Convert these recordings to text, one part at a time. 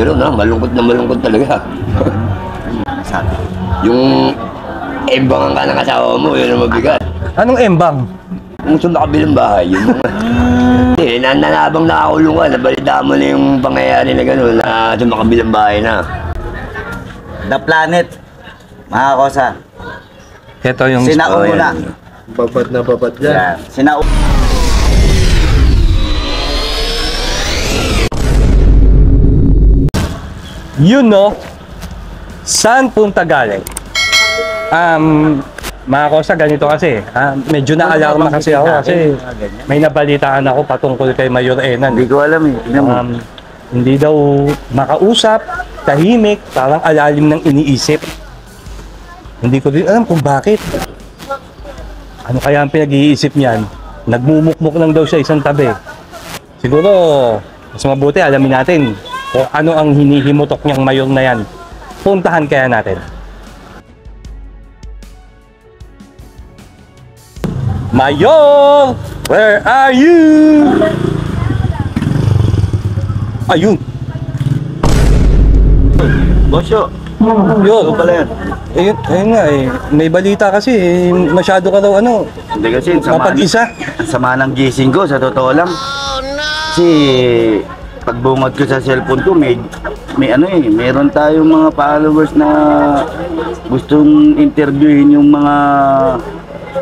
meron na malungkot talaga. Sabi. Yung embangan ka ng asawa mo, yun ang mabigat. Anong embang? Kung saan nakabilang bahay, yun mga... nanabang nakakulong ka, nabalita mo na yung pangyayari na gano'n, na sumakabilang bahay na. The Planet, mga kosa. Ito yung... Sinauna. Babat na babat dyan. Yan. Sinauna. Yun, no? Saan punta galing? Mga kosa, ganito kasi. Medyo na-alarma kasi ako kasi may nabalitaan ako patungkol kay Mayor Enan. Hindi ko alam eh. Hindi daw makausap, tahimik, parang alalim ng iniisip. Hindi ko din alam kung bakit. Ano kaya ang pinag-iisip niyan? Nagmumukmuk lang daw siya isang tabi. Siguro, mas mabuti alamin natin kung ano ang hinihimutok niyang mayor na yan. Puntahan kaya natin. Mayor! Where are you? Ayun! Bosyo. Yun! Pala yan. Ayun nga eh. May balita kasi eh. Masyado ka daw ano. Hindi kasi, Mapag-isa. sama ng gising ko, sa totoo lang. Kasi, pagbungad ko sa cellphone ko, may meron tayong mga followers na gustong interviewin yung mga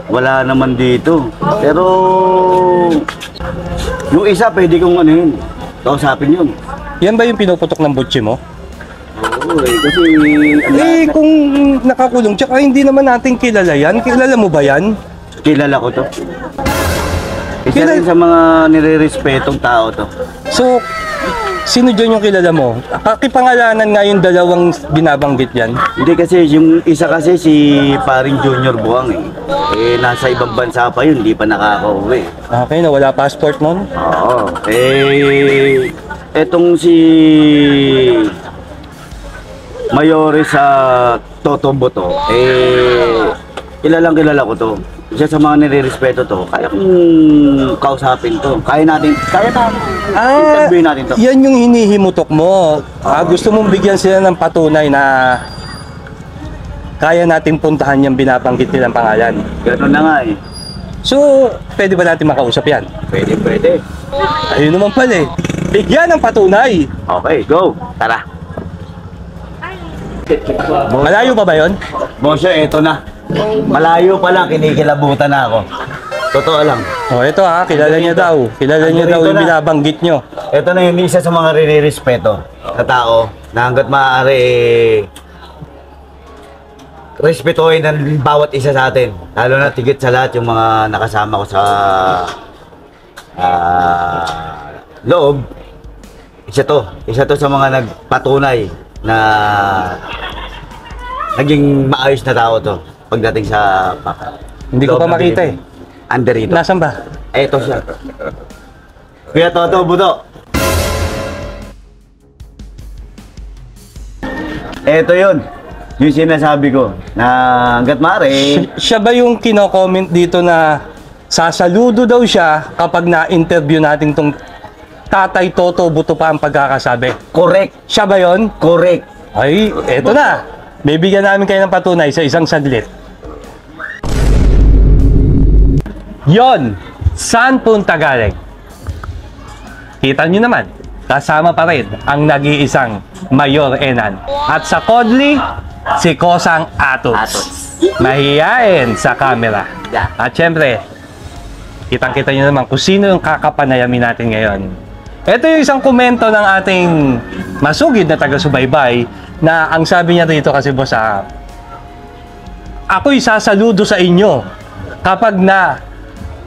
wala naman dito. Pero, yung isa, pwede kong kausapin yun. Yan ba yung pinuputok ng butchi mo? Oo kasi... Kung nakakulong, tsaka hindi naman natin kilala yan. Kilala mo ba yan? Kilala ko to. Isa rin sa mga nire-respetong tao to. So, sino dyan yung kilala mo? Kakipangalanan nga yung dalawang binabanggit yan. Hindi kasi, yung isa kasi si paring Junior Buang eh. Nasa ibang bansa pa yun, hindi pa nakaka-uwi. Okay, nawala passport nun? Oo. Etong si Mayores sa Toto Boto, kilala ko to. Isa sa mga nire-respeto to. Kaya kong kausapin to. Kaya na. Interviewin natin to. Yan yung hinihimutok mo. Gusto mong bigyan sila ng patunay na kaya natin puntahan yung binabanggit nilang pangalan. Ganun na nga eh. So, pwede ba natin makausap yan? Pwede. Ayun naman pala eh. Bigyan ng patunay. Okay, go. Tara. Malayo pa ba yun? Bosyo, eto na. Malayo pa lang, kinikilabutan na ako. Totoo lang. Ito kilala niya daw. Kilala niya daw yung binabanggit nyo. Ito na yung isa sa mga rinirespeto na tao na hanggat maaari respetuhin ng bawat isa sa atin. Lalo na tigit sa lahat yung mga nakasama ko sa loob. Isa to sa mga nagpatunay na naging maayos na tao to pagdating sa Hindi ko pa makita eh. Anderito. Nasaan ba? Eto siya. Kuya Toto Buto. Eto yun. Yung sinasabi ko na hanggat maaari. Siya ba yung kino-comment dito na sasaludo daw siya kapag na-interview natin tong Tatay Toto Buto pa ang pagkakasabi? Correct. Siya ba yun? Correct. Ay, eto na. Bibigyan namin kayo ng patunay sa isang saglit. Yon, saan punta galing? Kita nyo naman, kasama pa rin ang nag-iisang Mayor Enan. At sa Kodli, si Kosang Atots. Mahihain sa camera. At syempre, kitang-kita nyo naman kung sino yung kakapanayamin natin ngayon. Ito yung isang komento ng ating masugid na taga-subaybay na ang sabi niya dito kasi boss, ako'y sasaludo sa inyo kapag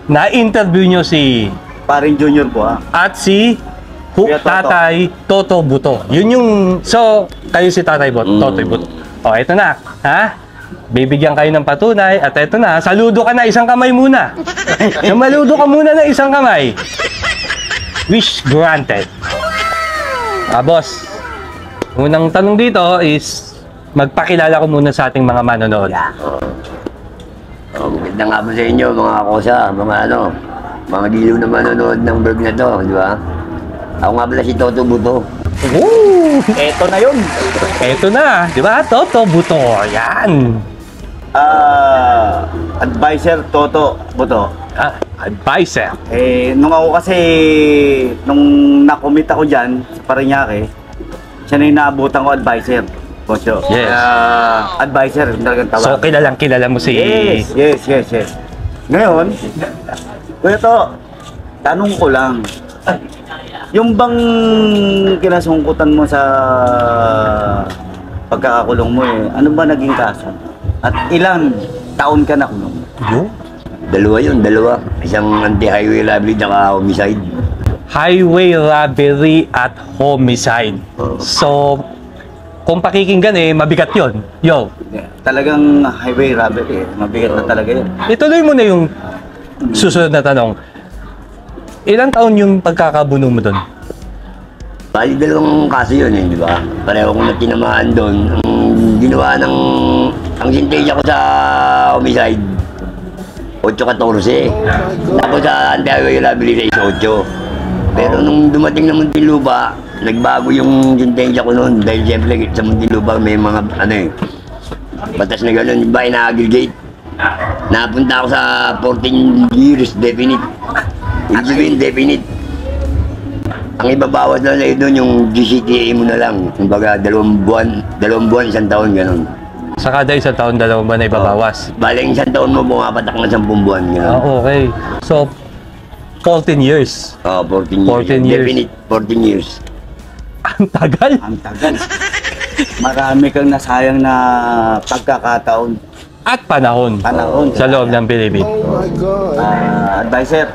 na-interview nyo si Paring Junior po at si Tatay Toto Buto. Yun yung, so, kayo si Tatay Toto Buto. O, ito na, bibigyan kayo ng patunay at ito na, saludo ka na, isang kamay muna. Maludo ka muna na isang kamay. Wish granted. Boss, unang tanong dito is magpakilala ko muna sa ating mga manonood. Maganda nga po sa inyo mga kosa, mga giliw na manonood ng vlog na to, di ba? Ako nga pala si Toto Buto. Woo! Eto na yun. Eto na, di ba? Toto Buto. Yan. Advisor Toto Buto. Advisor. Nung ako kasi, nung nakomit ako dyan sa Parañaque, siya na yung naabutan ko advisor. Bosyo. Yes. Advisor, talagang tawag. So, kilala mo si... Yes. Ngayon, kuya to, tanong ko lang. Yung bang kinasungkutan mo sa pagkakakulong mo ano ba naging kaso? At ilang taon ka na kulong? Yun? Dalawa. Isang anti-highway robbery at homicide. Highway robbery at homicide. So, kung pakikinggan mabigat yon. Yo, Talagang highway robbery mabigat na talaga yun. ituloy mo na yung susunod na tanong. Ilang taon yung pagkakabuno mo doon? Bali, dalawang kaso yun di ba? Pareho kong natinamaan doon. Ang ginawa ang sentensya ko sa homicide, 8-14. Tapos sa anti-highway robbery sa 8. Pero nung dumating na Muntinlupa, nagbago yung sentensya ko noon. Dahil siyempre sa Muntinlupa may mga batas na gano'n. Iba ina-aggregate. Napunta ako sa 14 years definite. Ibig sabihin definite. Ang ibabawas na doon yung GCTA mo na lang. Kumbaga 2 buwan, 1 taon, gano'n. Sa kada isang taon, 2 ba na ibabawas? Bale, yung 1 taon mo pumapatak na 10 buwan, gano'n. Okay. So, 14 years. 14 years. 14 years. Definite 14 years. Ang tagal. Ang tagal. Marami kang nasayang na pagkakataon. At panahon. Sa loob ng Bilibid. Advisor,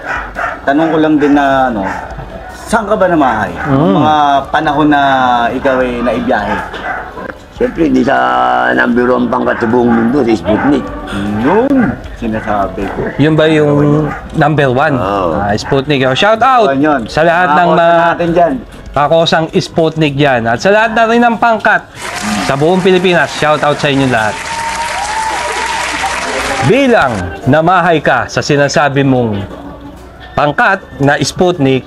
tanong ko lang din na saan ka ba namahay? Mga panahon na ikaw ay naibiyahe? Siyempre, hindi sa number 1 pangkat sa buong mundo, sa Sputnik. Yun, sinasabi ko. Yun ba yung number 1? Oo. Sputnik. Shout out Yun. sa lahat ng natin dyan. kakosang Sputnik dyan. At sa lahat na rin ng pangkat sa buong Pilipinas, shout out sa inyo lahat. Bilang namahay ka sa sinasabi mong pangkat na Sputnik,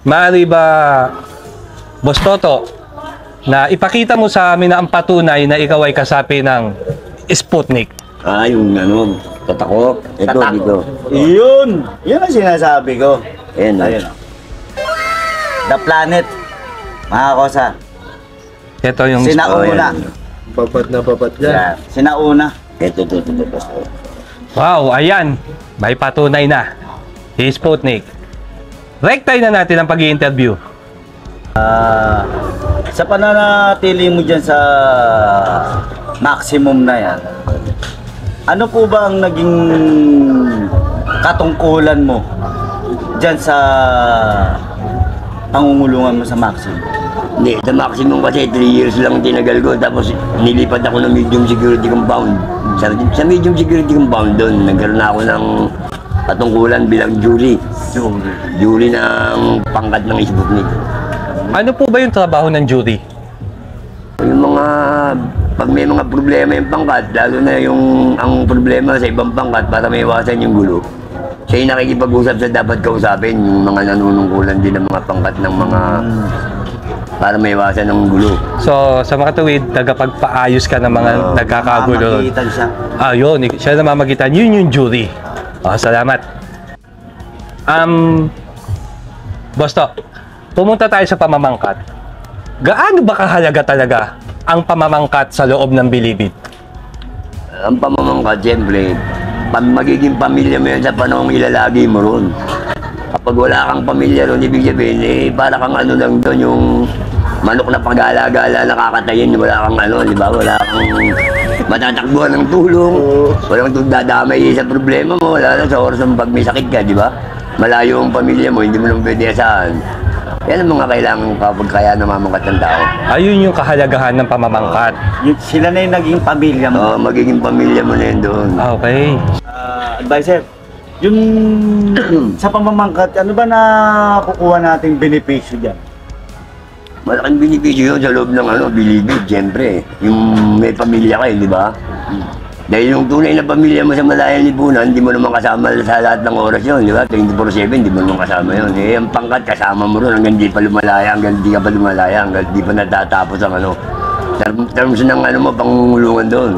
maaari ba, Boss Toto, na ipakita mo sa amin na ang patunay na ikaw ay kasapi ng Sputnik? Yung tatakok. Ito, Tatak. dito. Yun ang sinasabi ko. Ayan, Ayun. The Planet, mga kosa. Ito yung Sinauna. Babat na babat yan. Yeah. Sinauna. Ito. Wow, ayan. May patunay na. Si Sputnik. Rektay na natin ang pag-i-interview. Sa pananatili mo dyan sa maximum na yan, ano po ba ang naging katungkulan mo dyan sa pangungulungan mo sa maximum? Hindi, sa maximum kasi 3 years lang tinagal ko. Tapos nilipat ako ng medium security compound. Sa medium security compound doon, nagkaroon ako ng patungkulan bilang jury. Jury ng pangkat ng Sputnik. Ano po ba yung trabaho ng jury? Yung pag may mga problema yung pangkat, lalo na ang problema sa ibang pangkat para may iwasan yung gulo, siya yung nakikipag-usap sa dapat kausapin, yung mga nanunungkulan din ng mga pangkat ng mga para may iwasan ng gulo. So, sa mga tuwid, tagapagpaayos ka ng mga nagkakagulo. Mamagitan siya. Yun. Siya na mamagitan. Yun yung jury. Salamat. Bosto, pumunta tayo sa pamamangkat. Gaano ba kahalaga talaga ang pamamangkat sa loob ng Bilibid? Ang pamamangkat, siyempre, magiging pamilya mo yan sa panahong ilalagi mo ron. Kapag wala kang pamilya ron, ibig sabihin, para kang lang doon, yung manok na pag-alagala nakakatayin, wala kang di ba? Wala kang matatakbuhan ng tulong, walang dadamay sa problema mo, wala na sa oras ng pag may sakit ka, di ba? Malayo ang pamilya mo, hindi mo lang pwede asahan. Yan ang mga kailangan kapag kaya namamangkat ng tao. Ayun yung kahalagahan ng pamamangkat. Sila na yung naging pamilya mo. Magiging pamilya mo na yun doon. Okay. Advisor, yung sa pamamangkat, ano ba na kukuha nating benepisyo dyan? Malaking benepisyo yun sa loob ng Bilibid, siyempre. Yung may pamilya kayo, di ba? Dahil yung tunay na pamilya mo sa Malayang Lipunan, hindi mo naman kasama sa lahat ng oras yun, di ba? 24/7, hindi mo naman kasama yun. Eh, ang pangkat, kasama mo ron hanggang di pa lumalaya, hanggang di ka pa lumalaya, hanggang di pa natatapos ang ano. Terms ng ano mo, pangungulungan doon.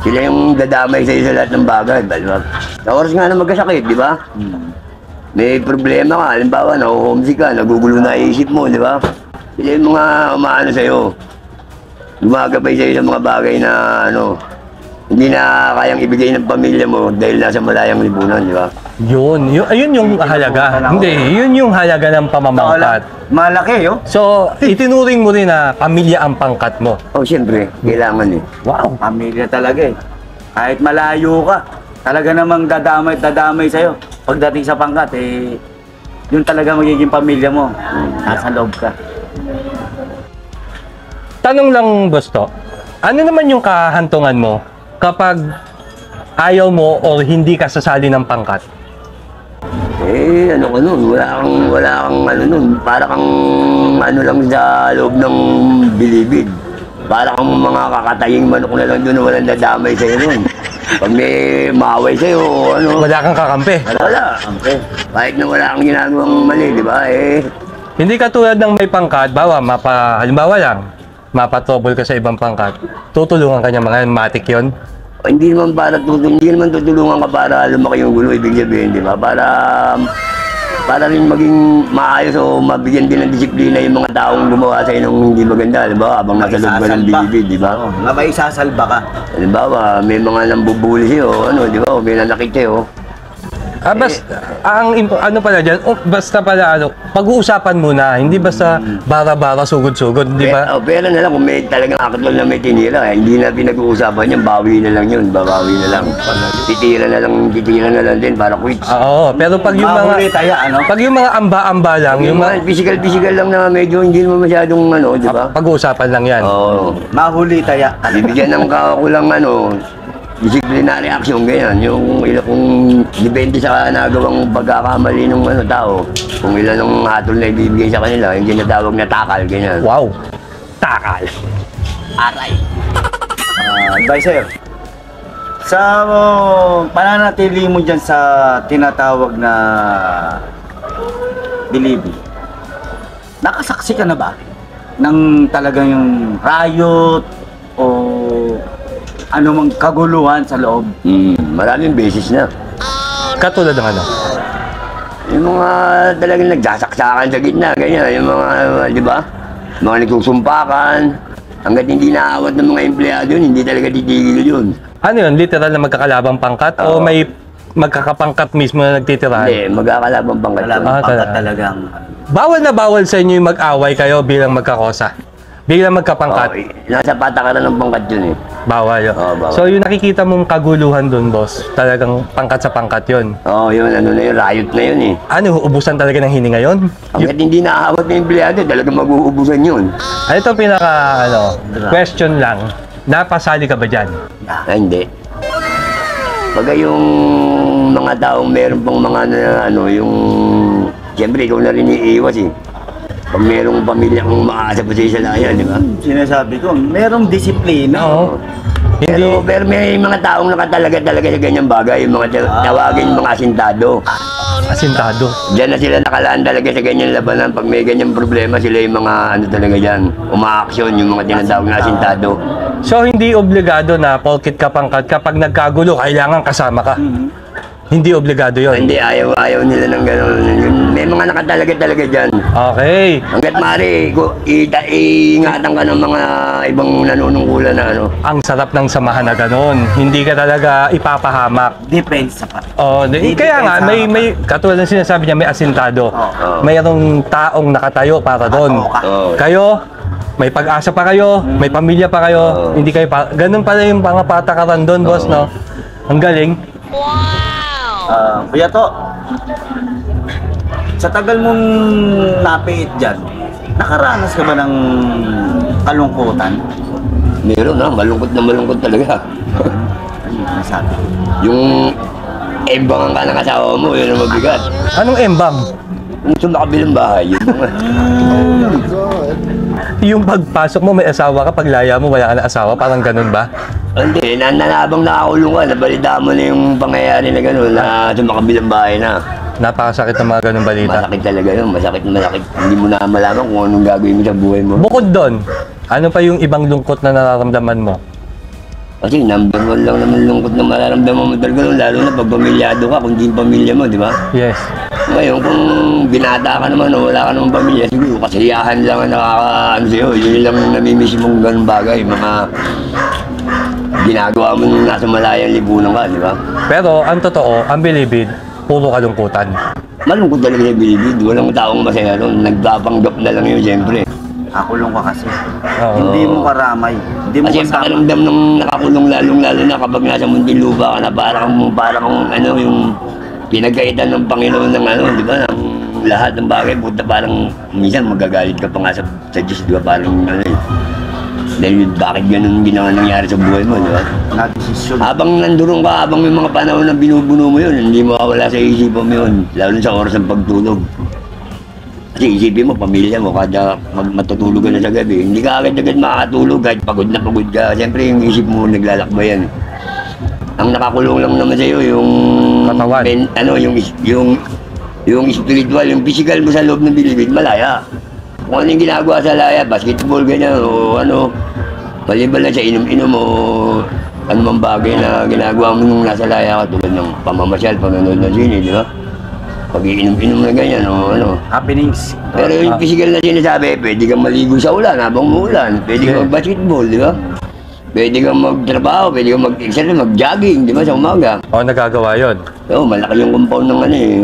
Sila yung dadamay sa'yo sa lahat ng bagay, di ba? Sa oras nga na magkasakit, di ba? May problema ka, halimbawa, nakuhomesick ka, nagugulo na isip mo, di ba? Sila yung mga umaano sa'yo. Gumagabay sa'yo sa mga bagay na ano, hindi na kayang ibigay ng pamilya mo dahil nasa Malayang Lipunan, di ba? Ayun yung halaga. Hindi, yun yung halaga ng pamamangkat. Malaki, oh. So, itinuring mo rin na pamilya ang pangkat mo. Oh, siyempre, kailangan eh. Wow, pamilya talaga eh. Kahit malayo ka, talaga namang dadamay sa'yo. Pagdating sa pangkat, eh, yun talaga magiging pamilya mo. Nasa loob ka. Tanong lang, Gusto, ano naman yung kahantungan mo kapag ayaw mo o hindi ka sasali ng pangkat? Eh, ano ka nun? Wala kang ano nun. Para kang ano lang sa loob ng bilibid. Para kang mga kakataying manok na lang doon na walang dadamay sa'yo nun. Pag may maaway sa'yo o ano. Wala kang kakampi. Wala. Kahit na wala kang ginagawang mali, di ba? Eh, Hindi katulad ng may pangkat, halimbawa lang, mapatrouble ka sa ibang pangkat, tutulungan ka niya mga matik yun. hindi naman tutulungan ka para lumaki yung gulo, ibig sabihin, di ba? Para rin maging maayos o mabigyan din ng disiplina yung mga taong gumawa sa'yo ng hindi maganda, di ba? Habang nasa loob ka ng bilibid, di ba? Nga may isasalba ka. Halimbawa, may mga nambubuli sa'yo, ano, di ba? O may nanakit sa'yo. Ano pala dyan, basta pala pag-uusapan muna, hindi basta bara-bara, sugod-sugod, di ba? Pero na lang, kung may talagang akatol na may tinira, hindi na pinag-uusapan yan, bawi na lang yun, babawi na lang. Titira na lang din para quits. Oo, pero pag yung Mahuli tayo, ano? pag yung mga amba-amba lang, Yung mga physical lang na medyo hindi naman masyadong ano, di ba? pag-uusapan lang yan. Oo. Mahuli tayo. Bibigyan ng kakulang ano, disciplinary action, ganyan. Yung ilan kung depende sa nagawang pagkakamali ng ano, tao. Kung ilan ng hatol na ibibigay sa kanila, yung tinatawag na takal, ganyan. Wow! Takal! Aray! Advisor, sa pananatili mo dyan sa tinatawag na bilibi, nakasaksi ka na ba ng talagang yung riot o anumang kaguluhan sa loob? Maraming beses na. Katulad ng ano? Yung mga talagang nagsasaksakan sa gitna, ganyan. Yung mga, di ba? Mga nagsusumpakan. Hanggat hindi naawat ng mga empleyado yun, hindi talaga titigil yun. Ano yun? Literal na magkakalabang pangkat? O Oo. may magkakapangkat mismo na nagtitirahan? Hindi, magkakalabang pangkat yun. Talagang pangkat talaga. talagang Bawal na bawal sa inyo yung mag-away kayo bilang magkakosa? Bilang magkapangkat? Oo, nasa patakaran ng pangkat yun eh. Bawal yun. Oo, bawal. So yung nakikita mong kaguluhan dun, boss, talagang pangkat sa pangkat yun. Oo, yun, ano na yun, riot na yun eh. Ano, ubusan talaga ng hininga yun? Hanggat hindi naaawat ng empleyado, talagang mag-uubusan yun. Ano itong pinaka, question lang, napasali ka ba dyan? Hindi. Pagka yung mga taong meron pang mga ano, yung... Siyempre, ikaw na rin iiwas eh. Pag merong pamilya kong maasa pa sa laya, di ba? sinasabi ko, merong disiplina. Oo. Pero may mga taong nakatalaga talaga sa ganyang bagay, yung mga tawagin mga asintado. Asintado. Diyan na sila nakalaan talaga sa ganyan labanan. Pag may ganyang problema, sila yung mga ano talaga dyan, umaaksyon, yung mga tinatawag na asintado. So hindi obligado na porkit ka pangkat kapag nagkagulo, kailangan kasama ka. Hindi obligado yon. Hindi, ayaw nila ng gano'n. May mga nakatalaga talaga dyan. Okay. Hanggat maaari, iingatan ka ng mga ibang nanunungkulan na ano. Ang sarap ng samahan na ganun. Hindi ka talaga ipapahamak. Depensa pa. Oh, kaya nga may katulad ng sinasabi niya, may asintado. Mayroong taong nakatayo para doon. Oo. Kayo, may pag-asa pa kayo, may pamilya pa kayo, hindi kayo ganun pala yung mga patakaran doon, boss, no? Ang galing. Kuya To, sa tagal mong napiit dyan, nakaranas ka ba ng kalungkutan? Meron na, malungkot talaga. Ano yung nasabi? Yung embangan ka ng asawa mo, yun ang mabigat. Anong embang? Kung sa makabilang bahay, yun mga... Yung pagpasok mo, may asawa ka, paglaya mo, wala ka na asawa, parang ganun ba? Hindi, nanabang nakakulong ka, nabalita mo na yung pangyayari na gano'n, na sa makabilang bahay na. Napakasakit ng mga ganung balita. Masakit talaga yun, masakit. Hindi mo na malaman kung anong gagawin mo sa buhay mo. Bukod doon, ano pa yung ibang lungkot na nararamdaman mo? Kasi number one lang naman lungkot na mararamdaman mo talaga, lalo na pag pamilyado ka, kung di yung pamilya mo, di ba? Yes. Ngayon, kung binata ka naman o wala ka naman pamilya, siguro kasiyahan lang ang nakakaano sa'yo. Yun lang namimiss mong ganun bagay, mga ginagawa mo nung nasa malayang lipunan ka, di ba? Pero ang totoo, ang Bilibid, puro kalungkutan. Malungkot talaga sa Bilibid, walang taong masaya ron. Nagpapanggap na lang yun, siyempre. Nakakulong ka kasi. Oo. Hindi mo karamay. Hindi mo Kasi yung kasama. pakiramdam nung nakakulong lalong-lalo na kapag nasa Muntinlupa ka na parang ano, yung pinagkaitan ng Panginoon ng ano, di ba? Ng lahat ng bagay, puta parang minsan magagalit ka pa nga sa Diyos, di ba? Parang ano eh. Dahil bakit ganun ginawa nangyari sa buhay mo, di ba? Na-desisyon. Habang nandurong ka, habang may mga panahon na binubuno mo yun, hindi mo mawala sa isipan mo yun, lalo sa oras ng pagtulog. Kasi isipin mo, pamilya mo, kada matutulog ka na sa gabi, hindi ka agad-agad makakatulog kahit pagod na pagod ka. Siyempre, yung isip mo naglalakbayan. Ang nakakulong lang naman sa'yo, yung... Katawan. Yung spiritual, yung physical mo sa loob ng Bilibid, malaya. Kung ano yung ginagawa sa laya, basketball, ganyan, o ano, maliban lang sa inom-inom o ano mang bagay na ginagawa mo nung nasa laya ka, tulad ng pamamasyal, panonood ng sine, di ba? Pag-iinom-inom na ganyan, o ano. Happenings. Pero yung physical na sinasabi, pwede kang maligo sa ulan habang muulan, pwede kang mag-basketball, di ba? Pwede kang magtrabaho, pwede kang mag-exercise, mag-jogging, di ba, sa umaga. O nagagawa yon. Oo, malaki yung compound ng ano eh.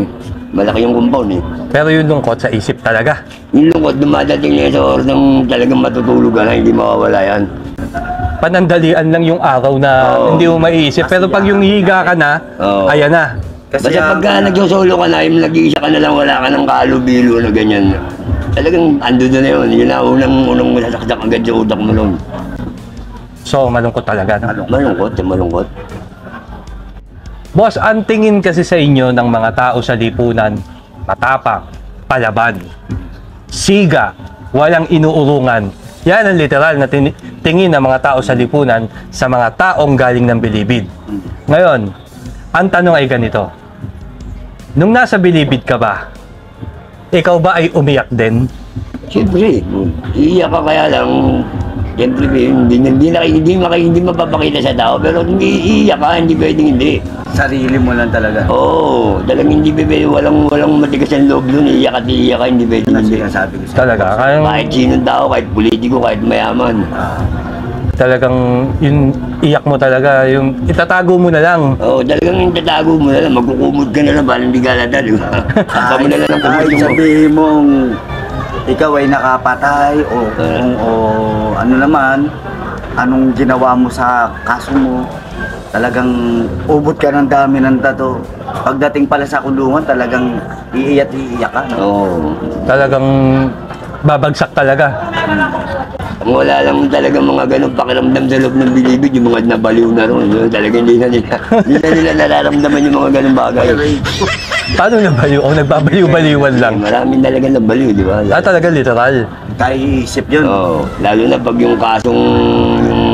Malaki yung compound eh. Pero yung lungkot sa isip talaga. Yung lungkot, dumadating na sa oras ng talagang matutulog ka na, hindi mawawala yan. Panandalian lang yung araw na Oo. hindi mo maiisip. Pero pag yung higa ka na, Oo. ayan na. Basta Kasi pagka nagsosolo ka na, yung nag-iisa ka na lang, wala ka ng kalubilo na ganyan. Talagang ando na yun. Yun na unang masasaksak agad sa utak mo nun. So, malungkot talaga. No? Malungkot, malungkot. Boss, ang tingin kasi sa inyo ng mga tao sa lipunan, matapang, palaban, siga, walang inuurungan. Yan ang literal na tingin ng mga tao sa lipunan sa mga taong galing ng Bilibid. Ngayon, ang tanong ay ganito. Nung nasa Bilibid ka ba, ikaw ba ay umiyak din? Siyempre, iiyak ka kaya lang. Siyempre, hindi mapapakita sa tao. Pero hindi iiyak ka, hindi pwedeng hindi. Sarili mo lang talaga. Oo, talagang hindi pwede, walang matigas ang loob nun. Iiyak at iiyak ka, hindi pwedeng Yun ang hindi. sinasabi ko sa Talaga, Kahit sinong tao, kahit politiko, kahit mayaman. talagang yung iyak mo talaga, yung itatago mo na lang. Oo, talagang itatago mo na lang, magkukumod ka na lang, parang hindi ka lata, di ba? Saka mo na lang ang kumod Kahit mo. sabihin mong ikaw ay nakapatay o ano naman, anong ginawa mo sa kaso mo, talagang ubot ka ng dami ng tato. Pagdating pala sa kulungan, talagang iiyak ka. No? Oo. Talagang babagsak talaga. Kung wala lang talaga mga ganong pakiramdam sa loob ng Bilibid, yung mga nabaliw na ron. Talaga hindi na nila nararamdaman yung mga ganong bagay. Paano nabaliw? O nagbabaliw-baliwan lang. Maraming talaga nabaliw, di ba? Talaga literal. Kaya iisip yun. Oo. Lalo na pag yung kasong yung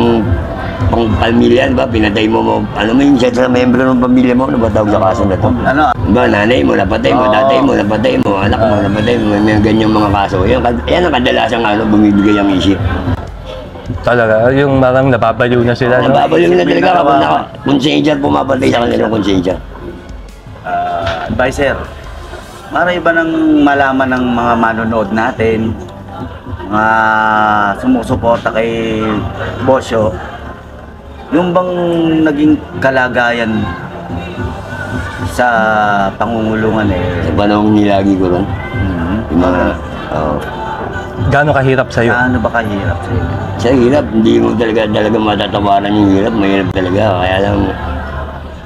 pang pamilya, ba? Pinatay mo, ano mo yung set sa membro ng pamilya mo, ano ba tawag sa kaso na to? Ano? Ba, nanay mo, napatay mo, Oo. tatay mo, napatay mo, anak mo, napatay mo, may ganyang mga kaso. Yan ang kadalasang ano, bumibigay ang isip. Talaga, yung marang nababaliw na sila. No? Nababaliw na talaga kapag konsensya pumapatay sa kanilang konsensya. Advisor, maray ba nang malaman ng mga manonood natin, mga sumusuporta kay Bosyo, yung bang naging kalagayan sa pangungulungan Sa panahong nilagi ko ron, yung mga, Gaano kahirap sa'yo? ano ba kahirap sa'yo? sa hirap, hindi mo talaga matatawaran yung hirap, mahirap talaga. Kaya lang,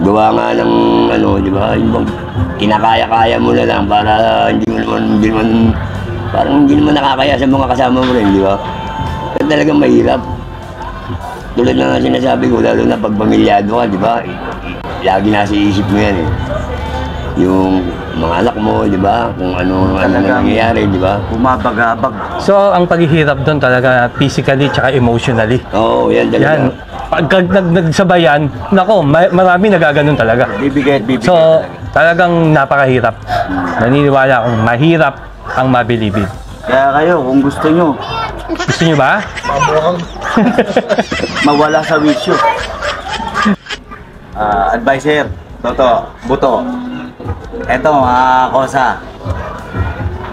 gawa nga ng ano, di ba, yung bang kinakaya-kaya mo na lang para hindi naman, parang hindi naman nakakaya sa mga kasama mo rin, di ba? Pero talagang mahirap. Tulad na nga sinasabi ko, lalo na pag pamilyado ka, di ba? Lagi nasa isip mo yan eh. Yung mga anak mo, di ba? Kung ano Talagang- nangyayari, di ba? Bumabagabag. So, ang paghihirap doon talaga physically tsaka emotionally. Oo, yan talaga. Yan. Pagka nagsabayan, nako, marami nagaganon talaga. Bibigay at bibigay So, talaga. talagang napakahirap. Naniniwala akong mahirap ang mabilibid. Kaya kayo, kung gusto nyo, Gusto niyo ba? mawala sa wisyo. Advisor, Toto, Buto. Eto mga kosa.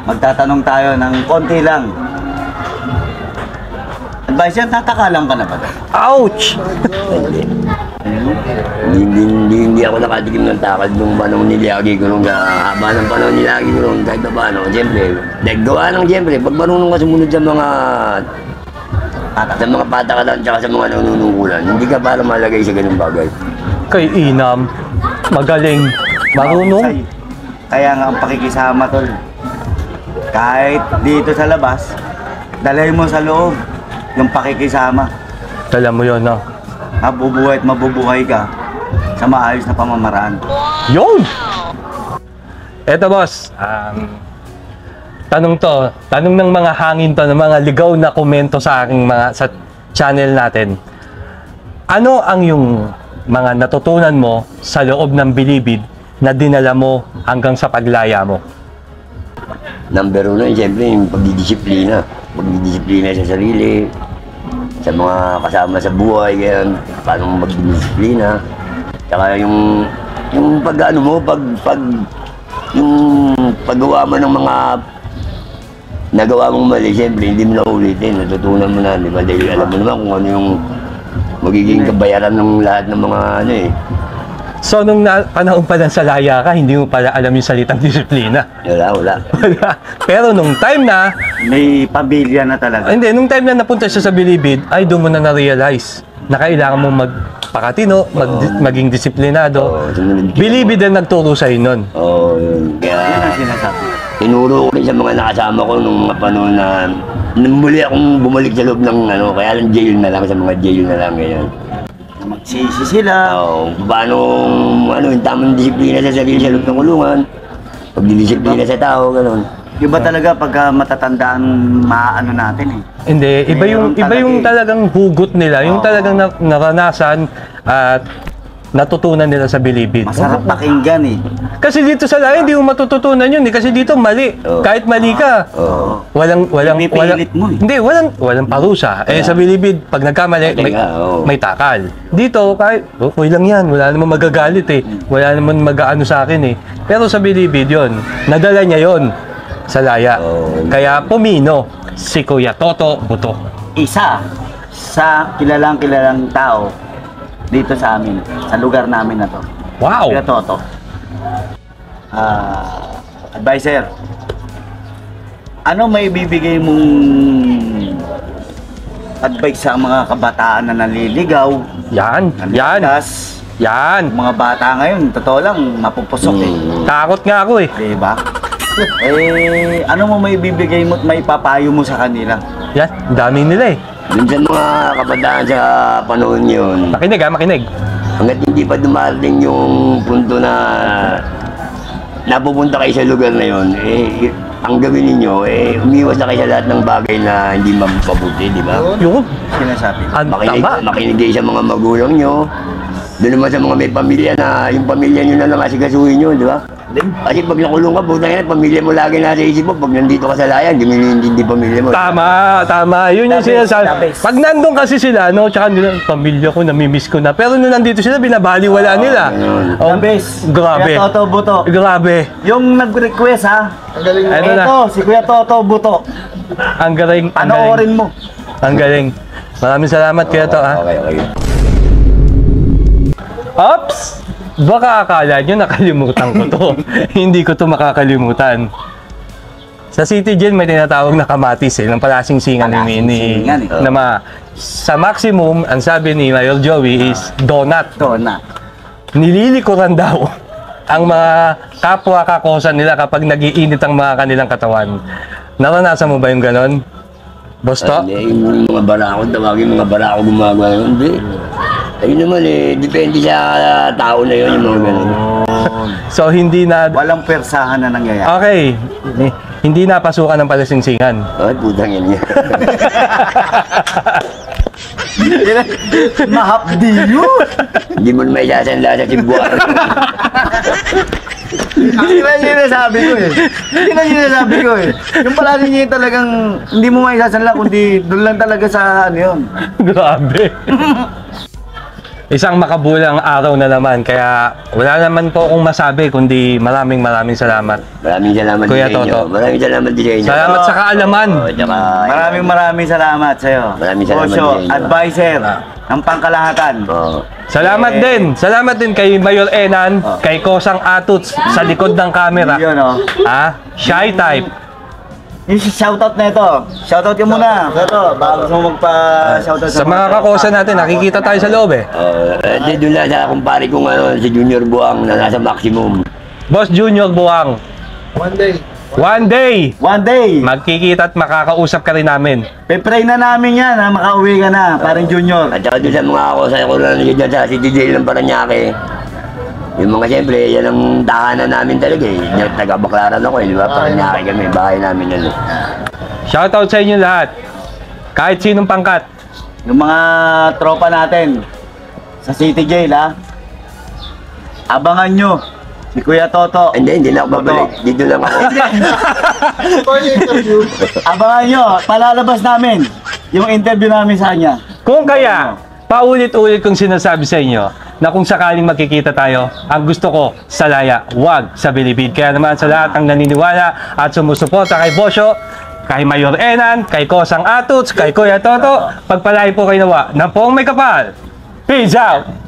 Magtatanong tayo ng konti lang. Advisor, tatakalang ka na ba? Ouch! Hindi ako nakatikim ng takal nung panahon nilagi ko nung haba ng panahon nilagi ko nung kahit pa paano. Siyempre, gawa ng siyempre, pag marunong ka sumunod sa mga patakalan tsaka sa mga nanunungkulan, hindi ka para malagay sa ganung bagay. Kay Inam, magaling, marunong. Mahusay. Kaya nga ang pakikisama, tol. Kahit dito sa labas, dalhin mo sa loob yung pakikisama. Alam mo yun, no? Mabubuhay at mabubuhay ka sa maayos na pamamaraan. Yun! Eto, boss. Tanong ng mga hangin to, ng mga ligaw na komento sa aking sa channel natin. Ano ang yung mga natutunan mo sa loob ng bilibid na dinala mo hanggang sa paglaya mo? Number 1, siyempre, yung pagdidisiplina. Pagdidisiplina sa sarili, sa mga kasama sa buhay, kaya paano magdidisiplina. Tsaka yung pag-ano mo, yung paggawa mo ng mga nagawa mong mali, siyempre, hindi mo na ulitin. Natutunan mo na, di ba? Dahil alam mo naman kung ano yung magiging kabayaran ng lahat ng mga ano eh. So, nung panahon pa lang sa laya ka, hindi mo pala alam yung salitang disiplina. Wala. Pero nung time na, May pamilya na talaga. hindi, nung time na napunta siya sa bilibid, ay doon mo na na-realize na kailangan mo magpakatino, maging disiplinado. Sumunod ka. Bilibid ang nagturo sa'yo nun. Oo, yun. Yan Kaya ang sinasabi. tinuro ko rin sa mga nakasama ko nung mga panahon na muli akong bumalik sa loob ng ano, kaya lang jail na lang, sa mga jail na lang ngayon. Magsisi sila. Oo, paano yung tamang disiplina sa sarili sa loob ng kulungan, pagdidisiplina sa tao, gano'n. Iba talaga pagka matatandaan maano natin eh. Hindi, iba yung Meron talagang hugot nila, yung Oo. talagang naranasan at natutunan nila sa bilibid. Masarap pakinggan eh. Kasi dito sa laya, hindi mo matututunan yun eh. Kasi dito mali. Oo. Kahit mali ka, Oo. walang Pipilit mo eh. Hindi, walang parusa. Eh sa bilibid, pag nagkamali, Mali ka, oo. may takal. Dito, kahit okay lang yan, wala namang magagalit eh. Wala namang mag-aano sa akin eh. Pero sa bilibid yun, nadala niya yun sa laya. Oo. Kaya pumino si Kuya Toto Buto. Isa sa kilalang tao dito sa amin, sa lugar namin na to. Wow! Kuya Toto. Advisor, ano may bibigay mong advice sa mga kabataan na naliligaw, Yan, naliligtas? yan. Mga bata ngayon, totoo lang, mapupusok eh. Takot nga ako eh. Diba? Ano mo may bibigay mo at may papayo mo sa kanila? Yan, ang dami nila eh. Dun sa mga kabataan sa panahon yun, Makinig ha, makinig. hanggat hindi pa dumarating yung punto na napupunta kayo sa lugar na yun, ang gawin ninyo, umiwas na kayo sa lahat ng bagay na hindi mapabuti, di ba? Yung, Sinasabi. ang tama. Makinig kayo sa mga magulang nyo. Doon naman sa mga may pamilya na yung pamilya nyo na lang asigasuhin nyo, di ba? Kasi pag nakulong ka, puta yan, pamilya mo lagi nasa isip mo. Pag nandito ka sa layan, hindi mo hindi pamilya mo. Tama. Yun yung The best, sinasabi. the best. Pag nandun kasi sila, no, tsaka nila, pamilya ko, namimiss ko na. Pero nung nandito sila, binabaliwala nila. ganun. Oh, The best. Grabe. Kuya Toto Buto. Grabe. Yung nag-request ha, Ano na? ito, si Kuya Toto Buto. Ang galing. Ang galing. Panoorin mo. Ang galing. Maraming salamat, Kuya To, ha? Okay. Ops! Baka akala nyo nakalimutan ko to. Hindi ko to makakalimutan. Sa City Jail may tinatawag na kamatis ng palasing-singan ni Palasing-singan, eh. sa maximum, ang sabi ni Mayor Joey is donut. Ito na. Nililikuran daw ang mga kapwa kakosan nila kapag nagiinit ang mga kanilang katawan. Naranasan mo ba yung ganon? Bosto? Hindi, yung mga barako, tawagin mga barako gumagawa yun. Hindi. Ayun naman depende sa tao na yun, yung mga ganun. So, hindi na... Walang persahan na nangyayari. Okay. Hindi na pasukan ng palasingsingan. Ay, putang yan yan. Mahapdi yun! Hindi mo na may sasanla sa Cebuano. Hindi na yun nasabi ko eh. Hindi na yun nasabi ko eh. Yung palagi niya yung talagang hindi mo may sasanla kundi doon lang talaga sa ano yun. Grabe. Isang makabulang araw na naman, kaya wala naman po akong masabi kundi maraming salamat. Maraming salamat Kuya din sa inyo. Toto. Maraming salamat din sa inyo. Salamat sa kaalaman. Oo, tsaka, Maraming salamat sa'yo. Maraming salamat Osyo, din. advisor ng pangkalahatan. Oo. Salamat din kay Mayor Enan, kay Kosang Atuts sa likod ng camera. Yun oh. Shy type. Yung shoutout na ito. Shoutout ka muna. Toto, bago mo magpa-shoutout Sa mga kakosa natin, nakikita tayo sa loob eh. Hindi doon na sa kumpare kong si Junior Buang na nasa maximum. Boss Junior Buang, One day. one day, One day, magkikita at makakausap ka rin namin. pe-pray na namin yan ha, makauwi ka na, parang junior. At saka doon sa mga kakosa ko na nandiyan sa City Jail ng Paranaque. Yung mga siyempre, yan ang tahanan namin talaga eh. Yung taga-Baklaran ako eh, di ba? Paranaque kami, bahay namin yan eh. Shoutout sa inyo lahat. Kahit sinong pangkat. Yung mga tropa natin sa City Jail ha, abangan nyo si Kuya Toto. Hindi na ako babalik. Dito lang ako. Abangan nyo, palalabas namin yung interview namin sa kanya. Kung kaya, paulit-ulit kong sinasabi sa inyo na kung sakaling magkikita tayo, ang gusto ko sa laya, wag sa bilibid. Kaya naman sa lahat ng naniniwala at sumusuporta kay Bosyo, kay Mayor Enan, kay Kosang Atuts, kay Kuya Toto, pagpalain po kayo nawa ng poong may kapal. Peace out!